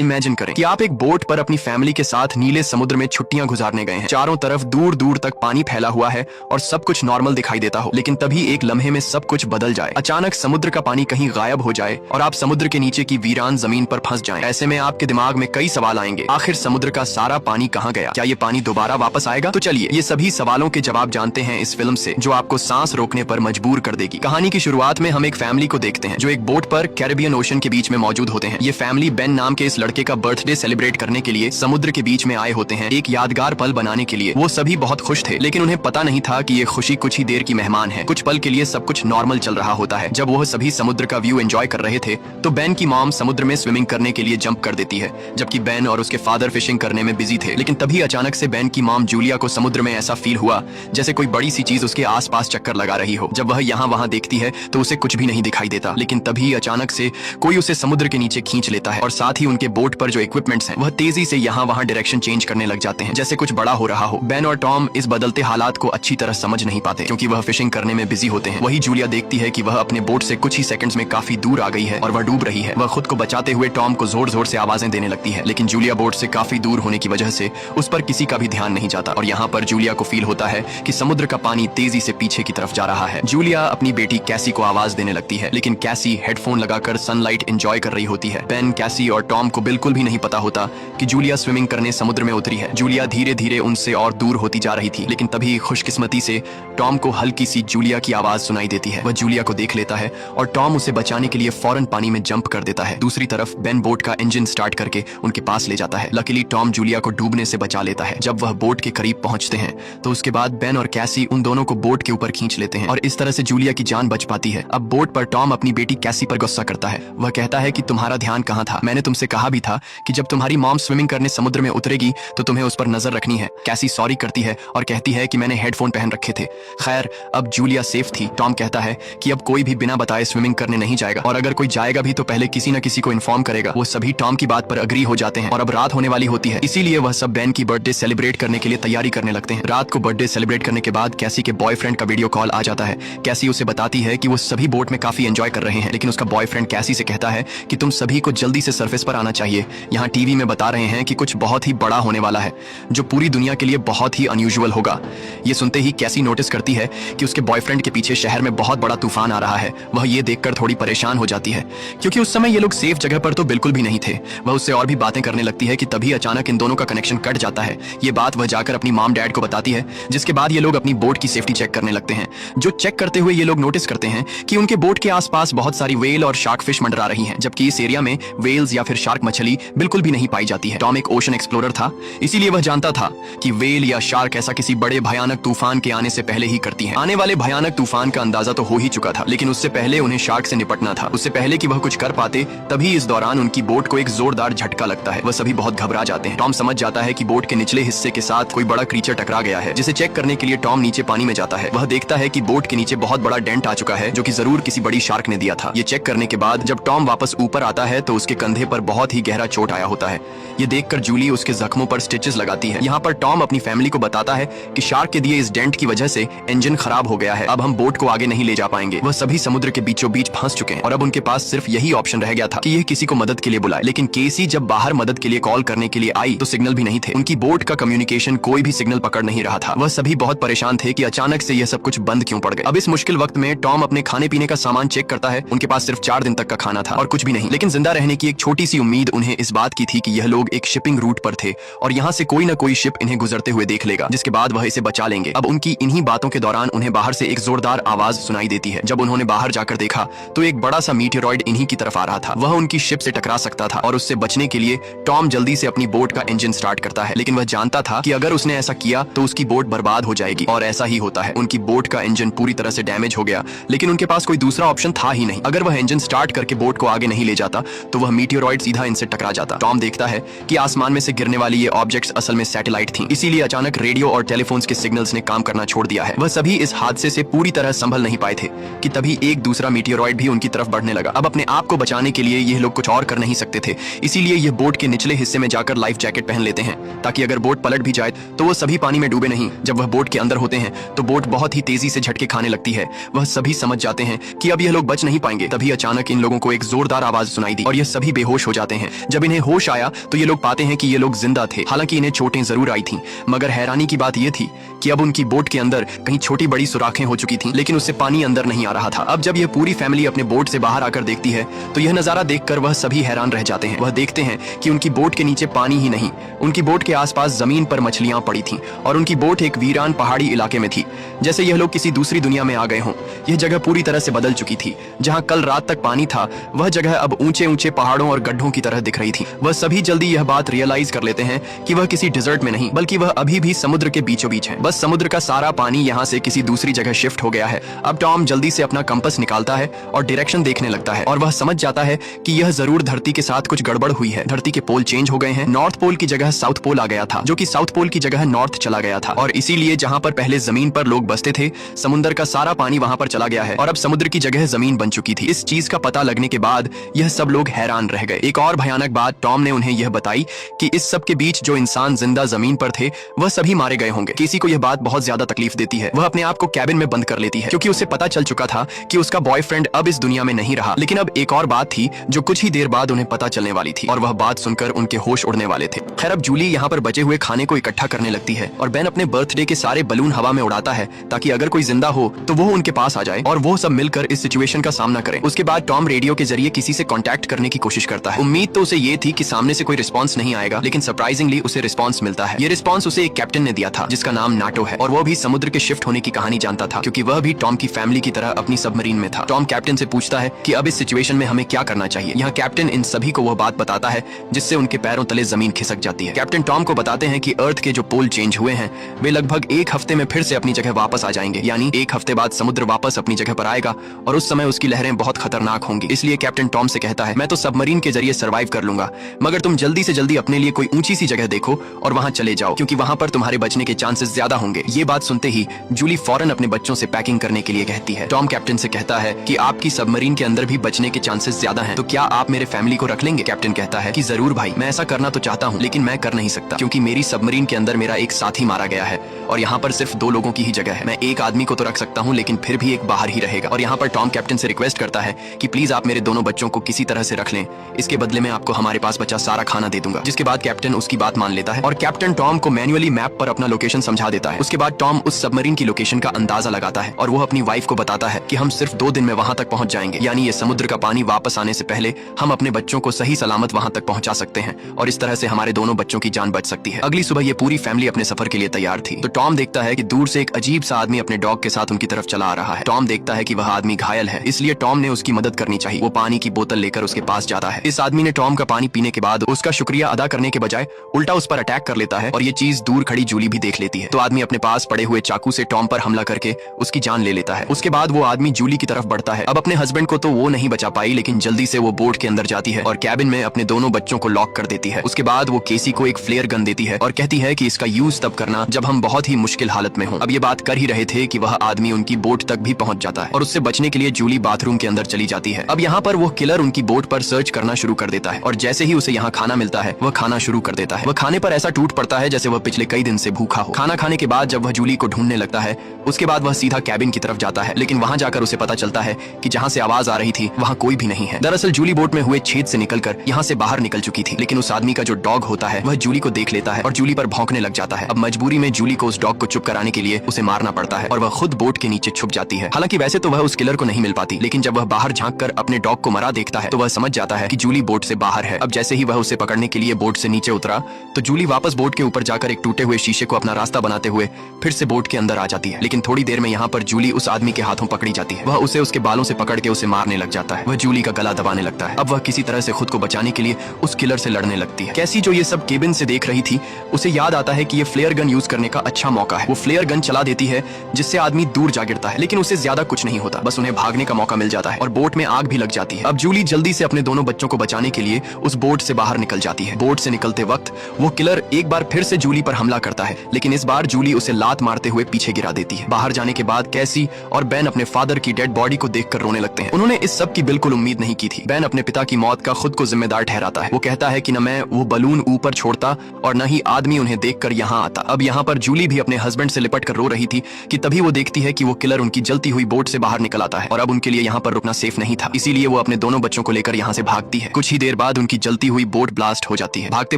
Imagine करें कि आप एक बोट पर अपनी फैमिली के साथ नीले समुद्र में छुट्टियां गुजारने गए हैं। चारों तरफ दूर दूर तक पानी फैला हुआ है और सब कुछ नॉर्मल दिखाई देता हो, लेकिन तभी एक लम्हे में सब कुछ बदल जाए। अचानक समुद्र का पानी कहीं गायब हो जाए और आप समुद्र के नीचे की वीरान जमीन पर फंस जाएं। ऐसे में आपके दिमाग में कई सवाल आएंगे, आखिर समुद्र का सारा पानी कहाँ गया? क्या ये पानी दोबारा वापस आएगा? तो चलिए ये सभी सवालों के जवाब जानते हैं इस फिल्म से, जो आपको सांस रोकने पर मजबूर कर देगी। कहानी की शुरुआत में हम एक फैमिली को देखते हैं जो एक बोट पर कैरिबियन ओशन के बीच में मौजूद होते हैं। ये फैमिली बेन नाम के इस लड़के का बर्थडे सेलिब्रेट करने के लिए समुद्र के बीच में आए होते हैं, एक यादगार पल बनाने के लिए। वो सभी बहुत खुश थे, लेकिन उन्हें पता नहीं था कि ये खुशी कुछ ही देर की मेहमान है। कुछ पल के लिए सब कुछ नॉर्मल चल रहा होता है। जब वह सभी समुद्र का व्यू एंजॉय कर रहे थे तो बेन की मॉम समुद्र में स्विमिंग करने के लिए जंप कर देती है, जबकि बेन और उसके फादर फिशिंग करने में बिजी थे। लेकिन तभी अचानक से बेन की मॉम जूलिया को समुद्र में ऐसा फील हुआ जैसे कोई बड़ी सी चीज उसके आसपास चक्कर लगा रही हो। जब वह यहाँ वहाँ देखती है तो उसे कुछ भी नहीं दिखाई देता, लेकिन तभी अचानक से कोई उसे समुद्र के नीचे खींच लेता है और साथ ही उनके बोट पर जो इक्विपमेंट्स हैं वह तेजी से यहाँ वहाँ डायरेक्शन चेंज करने लग जाते हैं, जैसे कुछ बड़ा हो रहा हो। बेन और टॉम इस बदलते हालात को अच्छी तरह समझ नहीं पाते क्योंकि वह फिशिंग करने में बिजी होते हैं। वही जूलिया देखती है कि वह अपने बोट से कुछ ही सेकंड्स में काफी दूर आ गई है और वह डूब रही है। वह खुद को बचाते हुए टॉम को जोर जोर से आवाजें देने लगती है, लेकिन जूलिया बोट से काफी दूर होने की वजह से उस पर किसी का भी ध्यान नहीं जाता और यहाँ पर जूलिया को फील होता है कि समुद्र का पानी तेजी से पीछे की तरफ जा रहा है। जूलिया अपनी बेटी कैसी को आवाज देने लगती है, लेकिन कैसी हेडफोन लगाकर सनलाइट एंजॉय कर रही होती है। बेन, कैसी और टॉम को बिल्कुल भी नहीं पता होता कि जूलिया स्विमिंग करने समुद्र में उतरी है। जूलिया धीरे धीरे उनसे और दूर होती जा रही थी, लेकिन तभी खुशकिस्मती से टॉम को हल्की सी जूलिया की आवाज सुनाई देती है। वह जूलिया को देख लेता है और टॉम उसे बचाने के लिए फौरन पानी में जंप कर देता है। दूसरी तरफ बेन बोट का इंजन स्टार्ट करके उनके पास ले जाता है। लकीली टॉम जूलिया को डूबने से बचा लेता है। जब वह बोट के करीब पहुंचते हैं तो उसके बाद बेन और कैसी उन दोनों को बोट के ऊपर खींच लेते हैं और इस तरह से जूलिया की जान बच पाती है। अब बोट पर टॉम अपनी बेटी कैसी पर गुस्सा करता है। वह कहता है कि तुम्हारा ध्यान कहाँ था? मैंने तुमसे कहा भी था कि जब तुम्हारी मॉम स्विमिंग करने समुद्र में उतरेगी तो तुम्हें उस पर नजर रखनी है। कैसी सॉरी करती है और कहती है कि मैंने हेडफोन पहन रखे थे। खैर, अब जूलिया सेफ थी। टॉम कहता है कि अब कोई भी बिना बताए स्विमिंग करने नहीं जाएगा और अगर कोई जाएगा भी तो पहले किसी न किसी को इन्फॉर्म करेगा। वो सभी टॉम की बात पर अग्री हो जाते हैं और अब रात होने वाली होती है, इसीलिए वह सब बेन की बर्थडे सेलिब्रेट करने के लिए तैयारी करने लगते हैं। रात को बर्थडे सेलिब्रेट करने के बाद कैसी के बॉयफ्रेंड का वीडियो कॉल आ जाता है। कैसी उसे बताती है कि वो सभी बोट में काफी एंजॉय कर रहे हैं, लेकिन उसका बॉयफ्रेंड कैसी से कहता है कि तुम सभी को जल्दी से सरफेस पर आना चाहिए। यहाँ टीवी में बता रहे हैं कि कुछ बहुत ही बड़ा होने वाला है जो पूरी दुनिया के लिए बहुत ही अनयूजुअल होगा। ये सुनते ही कैसी नोटिस करती है कि उसके बॉयफ्रेंड के पीछे शहर में बहुत बड़ा तूफान आ रहा है। वह ये देखकर थोड़ी परेशान हो जाती है क्योंकि उस समय ये लोग सेफ जगह पर तो बिल्कुल भी नहीं थे। वह उससे और भी बातें करने लगती है कि तभी अचानक इन दोनों का कनेक्शन कट जाता है। ये बात वह जाकर अपनी मॉम डैड को बताती है, जिसके बाद ये लोग अपनी बोट की सेफ्टी चेक करने लगते हैं। जो चेक करते हुए ये लोग नोटिस करते हैं कि उनके बोट के आसपास बहुत सारी वेल और शार्क फिश मंडरा रही हैं, जबकि इस एरिया में वेल्स या फिर शार्क मछली बिल्कुल भी नहीं पाई जाती है। टॉम एक ओशन एक्सप्लोरर था, इसीलिए वह जानता था कि वेल या शार्क ऐसा किसी बड़े भयानक तूफान के आने से पहले ही करती हैं। आने वाले भयानक तूफान का अंदाजा तो हो ही चुका था, लेकिन उससे पहले उन्हें शार्क से निपटना था। उससे पहले कि वह कुछ कर पाते तभी इस दौरान उनकी बोट को एक जोरदार झटका लगता है। वह सभी बहुत घबरा जाते हैं। टॉम समझ जाता है कि बोट के निचले हिस्से के साथ कोई बड़ा क्रीचर टकरा गया है, जिसे चेक करने के लिए टॉम नीचे पानी में जाता है। वह देखता है कि बोट के नीचे बहुत बड़ा डेंट आ चुका है, जो कि जरूर किसी बड़ी शार्क ने दिया था। ये चेक करने के बाद जब टॉम वापस ऊपर आता है तो उसके कंधे पर बहुत ही गहरा चोट आया होता है। ये देखकर जूली उसके जख्मों पर स्टिचेस लगाती है। यहाँ पर टॉम अपनी फैमिली को बताता है कि शार्क के दिए इस डेंट की वजह से इंजन खराब हो गया है, अब हम बोट को आगे नहीं ले जा पाएंगे। वह सभी समुद्र के बीचों बीच फंस चुके हैं और अब उनके पास सिर्फ यही ऑप्शन रह गया था कि यह किसी को मदद के लिए बुलाए। लेकिन केसी जब बाहर मदद के लिए कॉल करने के लिए आई तो सिग्नल भी नहीं थे। उनकी बोट का कम्युनिकेशन कोई भी सिग्नल पकड़ नहीं रहा था। वह सभी बहुत परेशान थे कि अचानक से यह सब कुछ बंद क्यों पड़ गए। अब इस मुश्किल वक्त में टॉम अपने खाने पीने का सामान चेक करता है। उनके पास सिर्फ 4 दिन तक का खाना था और कुछ भी नहीं, लेकिन जिंदा रहने की एक छोटी सी उम्मीद उन्हें इस बात की थी कि यह लोग एक शिपिंग रूट पर थे और यहाँ से कोई ना कोई शिप इन्हें गुजरते हुए देख लेगा, जिसके बाद वह इसे बचा लेंगे। अब उनकी इन्हीं बातों के दौरान उन्हें बाहर से एक जोरदार आवाज सुनाई देती है। जब उन्होंने बाहर जाकर देखा तो एक बड़ा सा मीटियोरॉइड इन्हीं की तरफ आ रहा था। वह उनकी शिप से टकरा सकता था और उससे बचने के लिए टॉम जल्दी से अपनी बोट का इंजन स्टार्ट करता है, लेकिन वह जानता था कि अगर उसने ऐसा किया तो उसकी बोट बर्बाद हो जाएगी और ऐसा ही होता है। उनकी बोट का इंजन पूरी तरह से डैमेज हो गया, लेकिन उनके पास कोई दूसरा ऑप्शन था ही नहीं। अगर वह इंजन स्टार्ट करके बोट को आगे नहीं ले जाता तो वह मीटियोरॉइड सीधा इनसे टकरा जाता। टॉम देखता है कि आसमान में से गिरने वाली ये ऑब्जेक्ट्स असल में सैटेलाइट थी, इसीलिए अचानक रेडियो और टेलीफोन्स के सिग्नल्स ने काम करना छोड़ दिया है। वह सभी इस हादसे से पूरी तरह संभल नहीं पाए थे कि तभी एक दूसरा मीटियोरॉइड भी उनकी तरफ बढ़ने लगा। अब अपने आप को बचाने के लिए ये लोग कुछ और कर नहीं सकते थे, इसीलिए ये बोट के निचले हिस्से में जाकर लाइफ जैकेट पहन लेते हैं ताकि अगर बोट पलट भी जाए तो वो सभी पानी में डूबे नहीं। जब वह बोट के अंदर होते हैं तो बोट बहुत ही तेजी से झटके खाने लगती है। वह सभी समझ जाते हैं कि अब यह लोग बच नहीं पाएंगे। तभी अचानक इन लोगों को एक जोरदार आवाज सुनाई दी और ये सभी बेहोश हो जाते हैं। जब इन्हें होश आया तो ये लोग पाते हैं कि ये लोग जिंदा थे। हालांकि इन्हें चोटें जरूर आई थीं, मगर हैरानी की बात यह थी कि अब उनकी बोट के अंदर कहीं छोटी बड़ी सुराखें हो चुकी थीं, लेकिन उससे पानी अंदर नहीं आ रहा था। अब जब यह पूरी फैमिली अपने बोट से बाहर आकर देखती है तो यह नजारा देखकर वह सभी हैरान रह जाते हैं। वह देखते हैं कि उनकी बोट के नीचे पानी ही नहीं, उनकी बोट के आसपास जमीन पर मछलियां पड़ी थीं और उनकी बोट एक वीरान पहाड़ी इलाके में थी, जैसे यह लोग किसी दूसरी दुनिया में आ गए हों। यह जगह पूरी तरह से बदल चुकी थी। जहां कल रात तक पानी था, वह जगह अब ऊंचे ऊंचे पहाड़ों और गड्ढों की तरह दिख रही थी। वह सभी जल्दी यह बात रियलाइज कर लेते हैं कि वह किसी डिजर्ट में नहीं, बल्कि वह अभी भी समुद्र के बीचों बीच है। बस समुद्र का सारा पानी यहाँ से किसी दूसरी जगह शिफ्ट हो गया है। अब टॉम जल्दी से अपना कंपास निकालता है और डायरेक्शन देखने लगता है, और वह समझ जाता है कि यह जरूर धरती के साथ कुछ गड़बड़ हुई है। धरती के पोल चेंज हो गए हैं। नॉर्थ पोल की जगह साउथ पोल आ गया था, जो कि साउथ पोल की जगह नॉर्थ चला गया था, और इसीलिए जहां पर पहले जमीन पर लोग बसते थे, समुद्र का सारा पानी वहां पर चला गया है और अब समुद्र की जगह जमीन बन चुकी थी। इस चीज का पता लगने के बाद यह सब लोग हैरान रह गए। एक और भयानक बात टॉम ने उन्हें यह बताई कि इस सब के बीच जो इंसान जिंदा जमीन पर थे वह सभी मारे गए होंगे। केसी को यह बात बहुत ज्यादा तकलीफ देती है। वह अपने आप को कैबिन में बंद कर लेती है, क्योंकि उसे पता चल चुका था कि उसका बॉयफ्रेंड अब इस दुनिया में नहीं रहा। लेकिन अब एक और बात थी जो कुछ ही देर बाद उन्हें पता चलने वाली थी, और वह बात सुनकर उनके होश उड़ने वाले थे। खैर, अब जूली यहाँ पर बचे हुए खाने को इकट्ठा करने लगती है और बेन अपने बर्थडे के सारे बलून हवा में उड़ाता है ताकि अगर कोई जिंदा हो तो वो उनके पास आ जाए और वो सब मिलकर इस सिचुएशन का सामना करें। उसके बाद टॉम रेडियो के जरिए किसी से कांटेक्ट करने की कोशिश करता है। उम्मीद तो उसे ये थी कि सामने से कोई रिस्पांस नहीं आएगा, लेकिन सरप्राइजिंगली उसे रिस्पांस मिलता है। ये रिस्पांस उसे एक कैप्टन ने दिया था जिसका नाम नाटो है, और वो भी समुद्र के शिफ्ट होने की कहानी जानता था, क्योंकि वह भी टॉम की फैमिली की तरह अपनी सबमरीन में था। टॉम कैप्टन से पूछता है कि अब इस सिचुएशन में हमें क्या करना चाहिए। यहाँ कैप्टन इन सभी को वह बात बताता है जिससे उनके पैरों तले जमीन खिसक जाती है। कैप्टन टॉम को बताते हैं कि अर्थ के जो पोल चेंज हुए हैं वे लगभग एक हफ्ते में फिर से अपनी जगह वापस आ जाएंगे, यानी एक हफ्ते बाद समुद्र वापस अपनी जगह पर आएगा और उस समय उसकी लहरें बहुत खतरनाक होंगी। इसलिए कैप्टन टॉम से कहता है, मैं तो सबमरीन के जरिए सर्वाइव कर लूंगा, मगर तुम जल्दी से जल्दी अपने लिए कोई ऊंची सी जगह देखो और वहां चले जाओ, क्योंकि वहां पर तुम्हारे बचने के चांसेस ज्यादा होंगे। ये बात सुनते ही जूली फौरन अपने बच्चों से पैकिंग करने के लिए कहती है। टॉम कैप्टन से कहता है कि आपकी सबमरीन के अंदर भी बचने के चांसेस ज्यादा हैं, तो क्या आप मेरे फैमिली को रख लेंगे? कैप्टन कहता है कि जरूर भाई, मैं ऐसा करना तो चाहता हूँ, लेकिन मैं कर नहीं सकता, क्योंकि मेरी सबमरीन के अंदर मेरा एक साथी मारा गया है और यहाँ पर सिर्फ 2 लोगों की ही जगह है। मैं एक आदमी को तो रख सकता हूँ, लेकिन फिर भी एक बाहर ही रहेगा। और यहाँ पर टॉम कैप्टन से रिक्वेस्ट करता है कि प्लीज आप मेरे दोनों बच्चों को किसी तरह से रख लें, इसके बदले में आपको हमारे पास बचा सारा खाना दे दूंगा। जिसके बाद कैप्टन उसकी बात मान लेता है और कैप्टन टॉम को मैन्युअली मैप पर अपना लोकेशन समझा देता है। उसके बाद टॉम उस सबमरीन की लोकेशन का अंदाजा लगाता है और वो अपनी वाइफ को बताता है कि हम सिर्फ 2 दिन में वहां तक पहुंच जाएंगे, यानी ये समुद्र का पानी वापस आने से पहले हम अपने बच्चों को सही सलामत वहां तक पहुंचा सकते हैं और इस तरह से हमारे दोनों बच्चों की जान बच सकती है। अगली सुबह ये पूरी फैमिली अपने सफर के लिए तैयार थी, तो टॉम देखता है कि दूर से एक अजीब सा आदमी अपने डॉग के साथ उनकी तरफ चला आ रहा है। टॉम देखता है कि वह आदमी घायल है, इसलिए टॉम ने उसकी मदद करनी चाहिए। वो पानी की बोतल लेकर उसके पास जाता है। इस आदमी ने टॉम का पानी पीने के बाद उसका शुक्रिया अदा करने के बजाय उल्टा उस पर अटैक कर लेता है और ये चीज दूर खड़ी जूली भी देख लेती है। तो आदमी अपने पास पड़े हुए चाकू से टॉम पर हमला करके उसकी जान ले लेता है। उसके बाद वो आदमी जूली की तरफ बढ़ता है। अब अपने हस्बैंड को तो वो नहीं बचा पाई, लेकिन जल्दी से वो बोट के अंदर जाती है और कैबिन में अपने दोनों बच्चों को लॉक कर देती है। उसके बाद वो केसी को एक फ्लेयर गन देती है और कहती है कि इसका यूज तब करना जब हम बहुत ही मुश्किल हालत में हों। अब ये बात कर ही रहे थे कि वह आदमी उनकी बोट तक भी पहुंच जाता है और उससे बचने के लिए जूली बाथरूम के अंदर चली जाती है। अब यहाँ पर वो किलर उनकी बोट पर सर्च करना शुरू कर देता है और जैसे ही उसे यहाँ खाना मिलता है वह खाना शुरू कर देता है। वह खाने पर ऐसा टूट पड़ता है जैसे वह पिछले कई दिन से भूखा हो। खाना खाने के बाद जब वह जूली को ढूंढने लगता है, उसके बाद वह सीधा कैबिन की तरफ जाता है, लेकिन वहां जाकर उसे पता चलता है कि जहां से आवाज आ रही थी वहां कोई भी नहीं है। दरअसल जूली बोट में हुए छेद से निकलकर यहाँ से बाहर निकल चुकी थी, लेकिन उस आदमी का जो डॉग होता है वह जूली को देख लेता है और जूली पर भौंकने लग जाता है। अब मजबूरी में जूली को उस डॉग को चुप कराने के लिए उसे मारना पड़ता है और वह खुद बोट के नीचे छुप जाती है। हालांकि वैसे तो वह उस किलर को नहीं मिल पाती, लेकिन जब वह बाहर झांक कर अपने डॉग को मरा देखता है तो वह समझ जाता है कि जूली बोट से बाहर है। अब जैसे ही वह उसे पकड़ने के लिए बोट से नीचे उतरा तो जूली वापस बोट के ऊपर जाकर एक टूटे हुए शीशे को अपना रास्ता बनाते हुए फिर से बोट के अंदर आ जाती है। लेकिन थोड़ी देर में यहाँ पर जूली उस आदमी के हाथों पकड़ी जाती है। वह उसे उसके बालों से पकड़ के उसे मारने लग जाता है। वह जूली का गला दबाने लगता है। अब वह किसी तरह से खुद को बचाने के लिए उस किलर से लड़ने लगती है। कैसी जो ये सब केबिन से देख रही थी उसे याद आता है कि ये फ्लेयर गन यूज करने का अच्छा मौका है। वो फ्लेयर गन चला देती है जिससे आदमी दूर जा गिरता है, लेकिन उससे ज्यादा कुछ नहीं होता, बस उन्हें भागने का मौका मिल जाता है और बोट में आग भी लग जाती है। अब जूली जल्दी से अपने दोनों बच्चों को बचाने के लिए उस बोट से बाहर निकल जाती है। बोट से निकलते वक्त वो किलर एक बार फिर से जूली पर हमला करता है, लेकिन इस बार जूली उसे लात मारते हुए पीछे गिरा देती है। बाहर जाने के बाद कैसी और बेन अपने फादर की डेड बॉडी को देखकर रोने लगते हैं। उन्होंने इस सब की बिल्कुल उम्मीद नहीं की थी। बेन अपने पिता की मौत का खुद को जिम्मेदार ठहराता है। वो कहता है कि न मैं वो बलून ऊपर छोड़ता और न ही आदमी उन्हें देखकर यहाँ आता। अब यहाँ पर जूली भी अपने हस्बैंड से लिपट कर रो रही थी कि तभी वो देखती है कि वो किलर उनकी जलती हुई बोट से बाहर निकल आता है और अब उनके लिए यहाँ पर रुकना सेफ नहीं था, इसीलिए वो अपने दोनों बच्चों को लेकर यहाँ से भागती है। कुछ ही देर बाद बाद उनकी जलती हुई बोट ब्लास्ट हो जाती है। भागते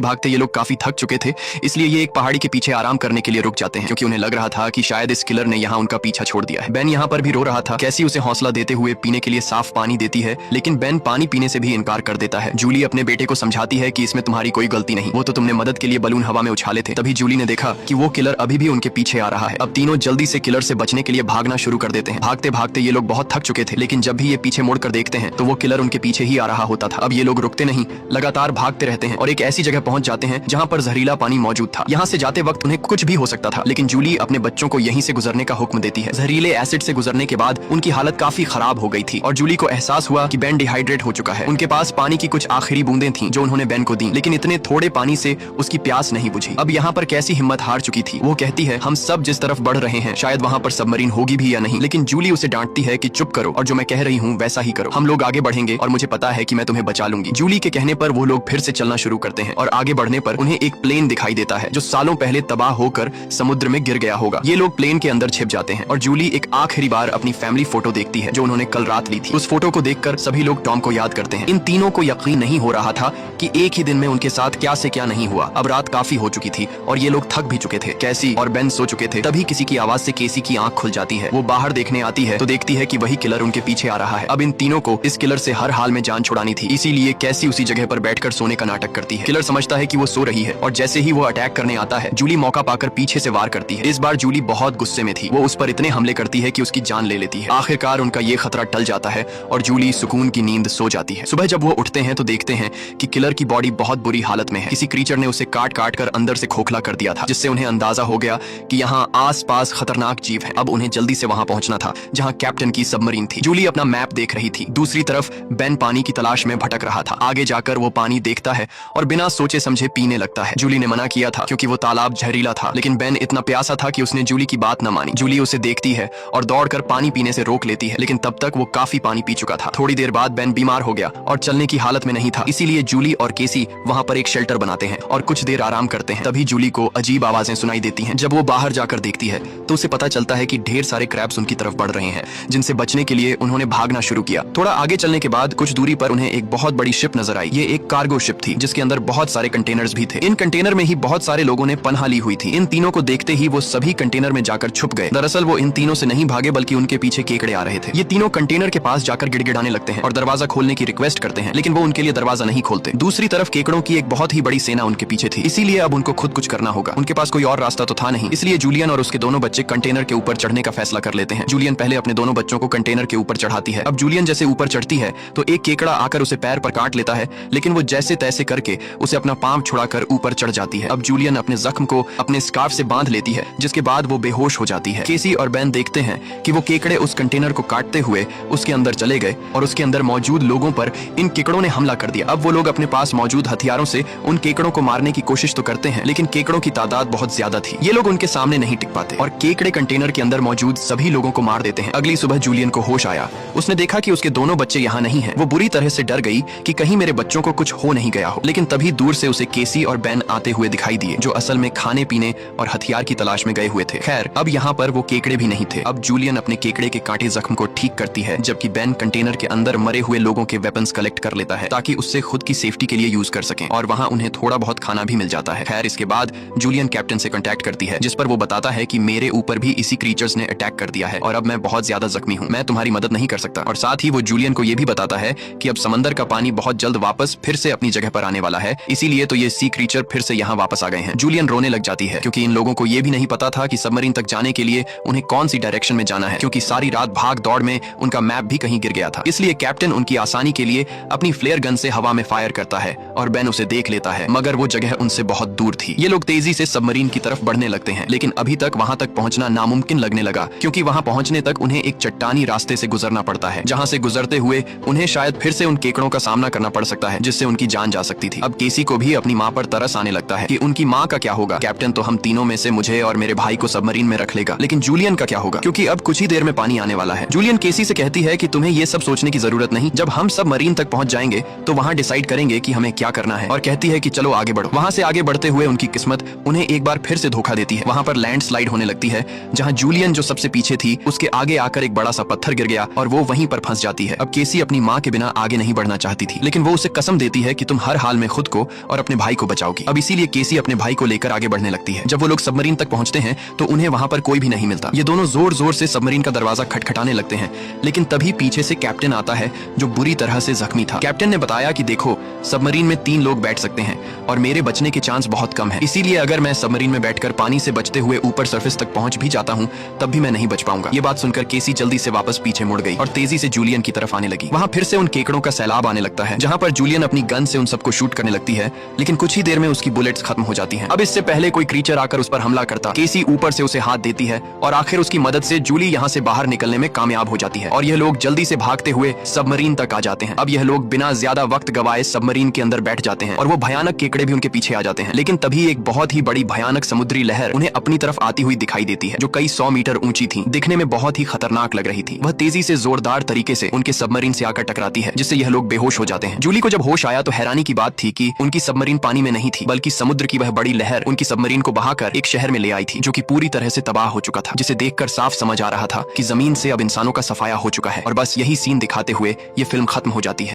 भागते ये लोग काफी थक चुके थे, इसलिए ये एक पहाड़ी के पीछे आराम करने के लिए रुक जाते हैं, क्योंकि उन्हें लग रहा था कि शायद इस किलर ने यहाँ उनका पीछा छोड़ दिया है। बेन यहाँ पर भी रो रहा था। कैसी उसे हौसला देते हुए पीने के लिए साफ पानी देती है, लेकिन बेन पानी पीने से भी इनकार कर देता है। जूली अपने बेटे को समझाती है कि इसमें तुम्हारी कोई गलती नहीं, वो तो तुमने मदद के लिए बलून हवा में उछाले थे। तभी जूली ने देखा कि वो किलर अभी भी उनके पीछे आ रहा है। अब तीनों जल्दी से किलर से बचने के लिए भागना शुरू कर देते हैं। भागते भागते ये लोग बहुत थक चुके थे, लेकिन जब भी ये पीछे मुड़कर देखते हैं तो वो किलर उनके पीछे ही आ रहा होता था। अब ये लोग रुकते नहीं, लगातार भागते रहते हैं और एक ऐसी जगह पहुंच जाते हैं जहां पर जहरीला पानी मौजूद था। यहाँ से जाते वक्त उन्हें कुछ भी हो सकता था, लेकिन जूली अपने बच्चों को यहीं से गुजरने का हुक्म देती है। जहरीले एसिड से गुजरने के बाद उनकी हालत काफी खराब हो गई थी और जूली को एहसास हुआ कि बेन डिहाइड्रेट हो चुका है। उनके पास पानी की कुछ आखिरी बूंदें थीं जो उन्होंने बेन को दी, लेकिन इतने थोड़े पानी से उसकी प्यास नहीं बुझी। अब यहाँ पर कैसी हिम्मत हार चुकी थी। वो कहती है, हम सब जिस तरफ बढ़ रहे हैं शायद वहाँ पर सबमरीन होगी भी या नहीं, लेकिन जूली उसे डांटती है कि चुप करो और जो मैं कह रही हूँ वैसा ही करो। हम लोग आगे बढ़ेंगे और मुझे पता है कि मैं तुम्हें बचा लूंगी। जूली के कहने पर वो लोग फिर से चलना शुरू करते हैं और आगे बढ़ने पर उन्हें एक प्लेन दिखाई देता है जो सालों पहले तबाह होकर समुद्र में गिर गया होगा। ये लोग प्लेन के अंदर छिप जाते हैं और जूली एक आखिरी बार अपनी फैमिली फोटो देखती है जो उन्होंने कल रात ली थी। उस फोटो को देखकर सभी लोग टॉम को याद करते हैं। इन तीनों को यकीन नहीं हो रहा था कि एक ही दिन में उनके साथ क्या से क्या नहीं हुआ। अब रात काफी हो चुकी थी और ये लोग थक भी चुके थे। कैसी और बेन सो चुके थे। तभी किसी की आवाज से केसी की आंख खुल जाती है। वो बाहर देखने आती है तो देखती है कि वही किलर उनके पीछे आ रहा है। अब इन तीनों को इस किलर से हर हाल में जान छुड़ानी थी, इसीलिए कैसी उसी जगह पर बैठकर सोने का नाटक करती है। किलर समझता है कि वो सो रही है और जैसे ही वो अटैक करने आता है जूली मौका पाकर पीछे से वार करती है। इस बार जूली बहुत गुस्से में थी। वो उस पर इतने हमले करती है कि उसकी जान ले लेती है। आखिरकार उनका ये खतरा टल जाता है और जूली सुकून की नींद सो जाती है। सुबह जब वो उठते हैं तो देखते हैं कि किलर की बॉडी बहुत बुरी हालत में है। किसी क्रीचर ने उसे काट काट कर अंदर से खोखला कर दिया था, जिससे उन्हें अंदाजा हो गया कि यहाँ आस-पास खतरनाक जीव है। अब उन्हें जल्दी से वहां पहुंचना था जहां कैप्टन की सबमरीन थी। जूली अपना मैप देख रही थी। दूसरी तरफ बेन पानी की तलाश में भटक रहा था। आगे जाकर वो पानी देखता है और बिना सोचे समझे पीने लगता है। जूली ने मना किया था क्योंकि वो तालाब जहरीला था, लेकिन बेन इतना प्यासा था कि उसने जूली की बात न मानी। जूली उसे देखती है और दौड़कर पानी पीने से रोक लेती है, लेकिन तब तक वो काफी पानी पी चुका था। थोड़ी देर बाद बेन बीमार हो गया और चलने की हालत में नहीं था, इसीलिए जूली और केसी वहां पर एक शेल्टर बनाते हैं और कुछ देर आराम करते हैं। तभी जूली को अजीब आवाजें सुनाई देती हैं। जब वो बाहर जाकर देखती है तो उसे पता चलता है कि ढेर सारे क्रैब्स उनकी तरफ बढ़ रहे हैं, जिनसे बचने के लिए उन्होंने भागना शुरू किया। थोड़ा आगे चलने के बाद कुछ दूरी पर उन्हें एक बहुत बड़ी शिप नजर आई। ये एक कार्गो शिप थी जिसके अंदर बहुत सारे कंटेनर्स भी थे। इन कंटेनर में ही बहुत सारे लोगों ने पनाह ली हुई थी। इन तीनों को देखते ही वो सभी कंटेनर में जाकर छुप गए। दरअसल वो इन तीनों से नहीं भागे बल्कि उनके पीछे केकड़े आ रहे थे। ये तीनों कंटेनर के पास जाकर गिड़गिड़ाने लगते हैं और दरवाजा खोलने की रिक्वेस्ट करते हैं, लेकिन वो उनके लिए दरवाजा नहीं खोलते। दूसरी तरफ केकड़ों की एक बहुत ही बड़ी सेना उनके पीछे थी, इसीलिए अब उनको खुद कुछ करना होगा। उनके पास कोई और रास्ता तो था नहीं, इसलिए जूलियन और उसके दोनों बच्चे कंटेनर के ऊपर चढ़ने का फैसला कर लेते हैं। जूलियन पहले अपने दोनों बच्चों को कंटेनर के ऊपर चढ़ाती है। अब जूलियन जैसे ऊपर चढ़ती है तो एक केकड़ा आकर उसे पैर पर काट लेता है, लेकिन वो जैसे तैसे करके उसे अपना पांव छुड़ाकर ऊपर चढ़ जाती है। अब जूलियन अपने जख्म को अपने स्कार्फ से बांध लेती है, जिसके बाद वो बेहोश हो जाती है। केसी और बेन देखते हैं कि वो केकड़े उस कंटेनर को काटते हुए उसके अंदर चले गए और उसके अंदर मौजूद लोगों पर इन केकड़ों ने हमला कर दिया। अब वो लोग अपने पास मौजूद हथियारों से उन केकड़ों को मारने की कोशिश तो करते हैं, लेकिन केकड़ों की तादाद बहुत ज्यादा थी। ये लोग उनके सामने नहीं टिक पाते और केकड़े कंटेनर के अंदर मौजूद सभी लोगों को मार देते हैं। अगली सुबह जूलियन को होश आया। उसने देखा कि उसके दोनों बच्चे यहाँ नहीं हैं। वो बुरी तरह से डर गई कि कहीं मेरे बच्चों को कुछ हो नहीं गया हो, लेकिन तभी दूर से उसे केसी और बेन आते हुए दिखाई दिए, जो असल में खाने पीने और हथियार की तलाश में गए हुए थे। खैर, अब यहाँ पर वो केकड़े भी नहीं थे। अब जूलियन अपने केकड़े के कांटे जख्म को ठीक करती है, जबकि बेन कंटेनर के अंदर मरे हुए लोगों के वेपन्स कलेक्ट कर लेता है ताकि उससे खुद की सेफ्टी के लिए यूज कर सकें, और वहाँ उन्हें थोड़ा बहुत खाना भी मिल जाता है। खैर, इसके बाद जूलियन कैप्टन से कांटेक्ट करती है, जिस पर वो बताता है कि मेरे ऊपर भी इसी क्रीचर्स ने अटैक कर दिया है और अब मैं बहुत ज्यादा जख्मी हूँ, मैं तुम्हारी मदद नहीं कर सकता। और साथ ही वो जूलियन को ये भी बताता है कि अब समंदर का पानी बहुत जल्द वापस फिर से अपनी जगह पर आने वाला है, इसीलिए तो ये सी क्रीचर फिर से यहाँ वापस आ गए हैं। जूलियन रोने लग जाती है क्योंकि इन लोगों को ये भी नहीं पता था कि सबमरीन तक जाने के लिए उन्हें कौन सी डायरेक्शन में जाना है, क्योंकि सारी रात भाग दौड़ में उनका मैप भी कहीं गिर गया था। इसलिए कैप्टन उनकी आसानी के लिए अपनी फ्लेयर गन से हवा में फायर करता है और बेन उसे देख लेता है, मगर वो जगह उनसे बहुत दूर थी। ये लोग तेजी से सबमरीन की तरफ बढ़ने लगते हैं, लेकिन अभी तक वहां तक पहुंचना नामुमकिन लगने लगा, क्योंकि वहां पहुंचने तक उन्हें एक चट्टानी रास्ते से गुजरना पड़ता है, जहां से गुजरते हुए उन्हें शायद फिर से उन केकड़ों का सामना करना पड़ सकता है, जिससे उनकी जान जा सकती थी। अब केसी को भी अपनी माँ पर तरस आने लगता है कि उनकी माँ का क्या होगा। कैप्टन तो हम तीनों में से मुझे और मेरे भाई को सबमरीन में रख लेगा, लेकिन जूलियन का क्या होगा, क्योंकि अब कुछ ही देर में पानी आने वाला है। जूलियन केसी से कहती है कि तुम्हें ये सब सोचने की जरूरत नहीं, जब हम सबमरीन तक पहुंच जाएंगे तो वहां डिसाइड करेंगे कि हमें क्या करना है, और कहती है कि चलो आगे बढ़ो। वहां से आगे बढ़ते हुए उनकी किस्मत उन्हें एक बार फिर से धोखा देती है। वहां पर लैंडस्लाइड होने लगती है, जहां जूलियन जो सबसे पीछे थी उसके आगे आकर एक बड़ा सा पत्थर गिर गया और वो वहीं पर फंस जाती है। अब केसी अपनी माँ के बिना आगे नहीं बढ़ना चाहती थी, लेकिन वो उससे कसम देती है कि तुम हर हाल में खुद को और अपने भाई को बचाओगी। अब इसीलिए केसी अपने भाई को लेकर आगे बढ़ने लगती है। जब वो लोग सबमरीन तक पहुंचते हैं तो उन्हें वहां पर कोई भी नहीं मिलता। ये दोनों जोर जोर से सबमरीन का दरवाजा खटखटाने लगते हैं, लेकिन तभी पीछे से कैप्टन आता है जो बुरी तरह से जख्मी था। कैप्टन ने बताया कि देखो, सबमरीन में 3 लोग बैठ सकते हैं और मेरे बचने के चांस बहुत कम है, इसीलिए अगर मैं सबमरीन में बैठकर पानी से बचते हुए ऊपर सरफेस तक पहुंच भी जाता हूं तब भी मैं नहीं बच पाऊंगा। ये बात सुनकर केसी जल्दी से वापस पीछे मुड़ गई और तेजी से जूलियन की तरफ आने लगी। वहां फिर से उन केकड़ों का सैलाब आने लगता है, जहां पर जूलियन अपनी गन से उन सबको शूट करने लगती है, लेकिन कुछ ही देर में उसकी बुलेट्स खत्म हो जाती हैं। अब इससे पहले कोई क्रीचर आकर उस पर हमला करता, केसी ऊपर से उसे हाथ देती है और आखिर उसकी मदद से जूली यहाँ से बाहर निकलने में कामयाब हो जाती है और यह लोग जल्दी से भागते हुए सबमरीन तक आ जाते हैं। अब यह लोग बिना ज्यादा वक्त गवाए सबमरीन के अंदर बैठ जाते हैं और वो भयानक केकड़े भी उनके पीछे आ जाते हैं। लेकिन तभी एक बहुत ही बड़ी भयानक समुद्री लहर उन्हें अपनी तरफ आती हुई दिखाई देती है, जो कई 100 मीटर ऊंची थी, दिखने में बहुत ही खतरनाक लग रही थी। वह तेजी से जोरदार तरीके से उनके सबमरीन से आकर टकराती है, जिससे यह लोग बेहोश हो जाते हैं। जूली को जब होश आया तो हैरानी की बात थी कि उनकी सबमरीन पानी में नहीं थी, बल्कि समुद्र की वह बड़ी लहर उनकी सबमरीन को बहाकर एक शहर में ले आई थी, जो कि पूरी तरह से तबाह हो चुका था, जिसे देखकर साफ समझ आ रहा था कि जमीन से अब इंसानों का सफाया हो चुका है। और बस यही सीन दिखाते हुए ये फिल्म खत्म हो जाती है।